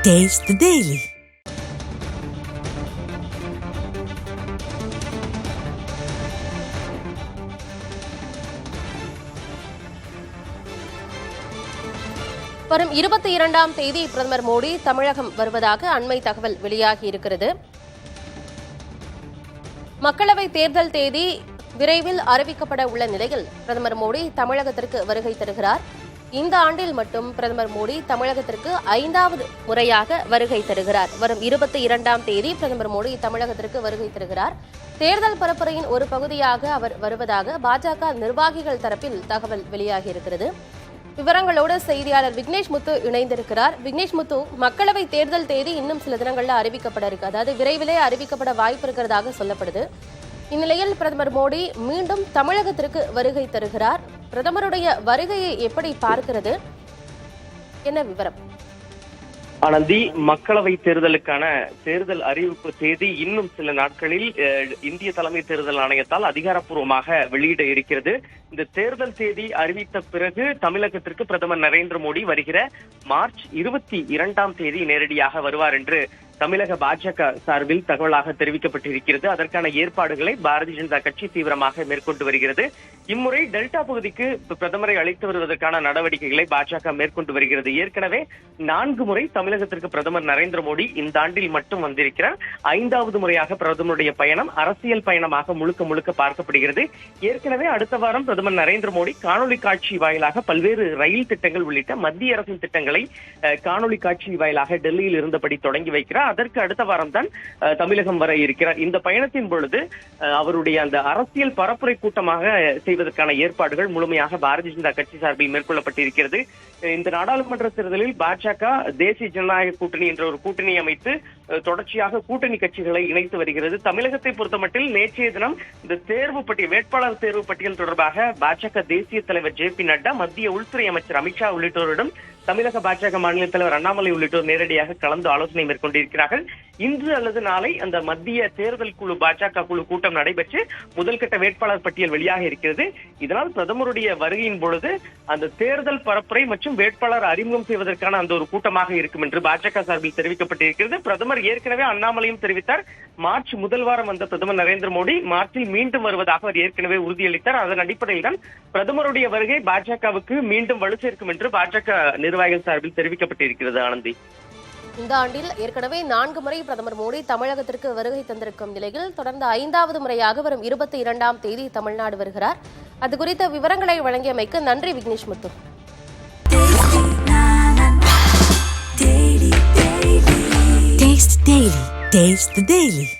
Taste the Daily. வரும் 22ஆம் தேதி பிரதமர் மோடி தமிழகம் வருவதாக அண்மை தகவல் வெளியாகியிருக்கிறது. மக்களவைத் தேர்தல் தேதி விரைவில் அறிவிக்கப்பட உள்ள நிலையில் பிரதமர் மோடி தமிழகத்திற்கு வருகை தருகிறார். இந்த ஆண்டில் மட்டும் பிரதமர் மோடி தமிழகத்திற்கு 5வது முறையாக வருகை தருகிறார். வரும் 22ஆம் தேதி பிரதமர் மோடி தமிழகத்திற்கு வருகை தருகிறார். தேர்தல் பரப்புரையின் ஒரு பகுதியாக அவர் வருவதாக பாஜக நிர்வாகிகள் தரப்பில் தகவல் வெளியாகியிருக்கிறது. விவரங்களோடு செய்தியாளர் விக்னேஷ் முத்து இணைந்திருக்கிறார். விக்னேஷ் முத்து, மக்களவை தேர்தல் தேதி இன்னும் சில தினங்கள்ல அறிவிக்கப்பட இருக்கு, அதாவது விரைவிலே அறிவிக்கப்பட வாய்ப்பு இருக்கிறதாக சொல்லப்படுது. இந்நிலையில் பிரதமர் மோடி மீண்டும் தமிழகத்திற்கு வருகை தருகிறார். பிரதமருடைய வருகையை எப்படி பார்க்கிறது, என்ன விவரம்? ஆனந்தி, மக்களவை தேர்தலுக்கான தேர்தல் அறிவிப்பு தேதி இன்னும் சில நாட்களில் இந்திய தலைமை தேர்தல் ஆணையத்தால் அதிகாரப்பூர்வமாக வெளியிட இருக்கிறது. இந்த தேர்தல் தேதி அறிவித்த பிறகு தமிழகத்திற்கு பிரதமர் நரேந்திர மோடி வருகிற மார்ச் 22ஆம் தேதி நேரடியாக வருவார் என்று தமிழக பாஜக சார்பில் தகவலாக தெரிவிக்கப்பட்டிருக்கிறது. அதற்கான ஏற்பாடுகளை பாரதிய ஜனதா கட்சி தீவிரமாக மேற்கொண்டு வருகிறது. இம்முறை டெல்டா பகுதிக்கு பிரதமரை அழைத்து வருவதற்கான நடவடிக்கைகளை பாஜக மேற்கொண்டு வருகிறது. ஏற்கனவே 4 முறை தமிழகத்திற்கு பிரதமர் நரேந்திர மோடி இந்த ஆண்டில் மட்டும் வந்திருக்கிறார். 5வது முறையாக பிரதமருடைய பயணம் அரசியல் பயணமாக முழுக்க பார்க்கப்படுகிறது. ஏற்கனவே அடுத்த வாரம் பிரதமர் நரேந்திர மோடி காணொலி காட்சி வாயிலாக பல்வேறு ரயில் திட்டங்கள் உள்ளிட்ட மத்திய அரசின் திட்டங்களை காணொலி காட்சி வாயிலாக டெல்லியில் இருந்தபடி தொடங்கி வைக்கிறார். அதற்கு அடுத்த வாரம் தான் தமிழகம் வர இருக்கிறார். இந்த பயணத்தின் பொழுது அவருடைய அந்த அரசியல் பரப்புரை கூட்டமாக செய்வதற்கான ஏற்பாடுகள் முழுமையாக பாரதிய ஜனதா கட்சி சார்பில் மேற்கொள்ளப்பட்டிருக்கிறது. இந்த நாடாளுமன்ற தேர்தலில் பாஜக தேசிய ஜனநாயக கூட்டணி என்ற ஒரு கூட்டணி அமைத்து தொடர்ச்சியாக கூட்டணி கட்சிகளை இணைத்து வருகிறது. தமிழகத்தை பொறுத்தமட்டில் நேற்றைய தினம் இந்த வேட்பாளர் தேர்வு பட்டியல் தொடர்பாக பாஜக தேசிய தலைவர் JP நட்டா, மத்திய உள்துறை அமைச்சர் அமித்ஷா உள்ளிட்டோரிடம் தமிழக பாஜக மாநில தலைவர் அண்ணாமலை உள்ளிட்டோர் நேரடியாக கலந்து ஆலோசனை மேற்கொண்டிருக்கிறார்கள். இன்று அல்லது நாளை அந்த மத்திய தேர்தல் குழு பாஜக குழு கூட்டம் நடைபெற்று முதல்கட்ட வேட்பாளர் பட்டியல் வெளியாக இருக்கிறது. இதனால் பிரதமருடைய வருகையின் பொழுது அந்த தேர்தல் பரப்புரை மற்றும் வேட்பாளர் அறிமுகம் செய்வதற்கான அந்த ஒரு கூட்டமாக இருக்கும் என்று பாஜக சார்பில் தெரிவிக்கப்பட்டிருக்கிறது. பிரதமர் ஏற்கனவே அண்ணாமலையும் தெரிவித்தார். மார்ச் முதல் வாரம் வந்த பிரதமர் நரேந்திர மோடி மார்ச்சில் மீண்டும் வருவதாக அவர் ஏற்கனவே உறுதியளித்தார். அதன் அடிப்படையில் தான் பிரதமருடைய வருகை பாஜகவுக்கு மீண்டும் வலு சேர்க்கும் என்று பாஜக நிர்வாகிகள் சார்பில் தெரிவிக்கப்பட்டிருக்கிறது. ஆனந்தி, இந்த ஆண்டில் ஏற்கனவே 4 முறை பிரதமர் மோடி தமிழகத்திற்கு வருகை தந்திருக்கும் நிலையில் தொடர்ந்து 5வது முறையாக வரும் 22ஆம் தேதி தமிழ்நாடு வருகிறார். அது குறித்த விவரங்களை வழங்கியமைக்கு நன்றி விக்னேஷ் முத்து. Taste the Daily.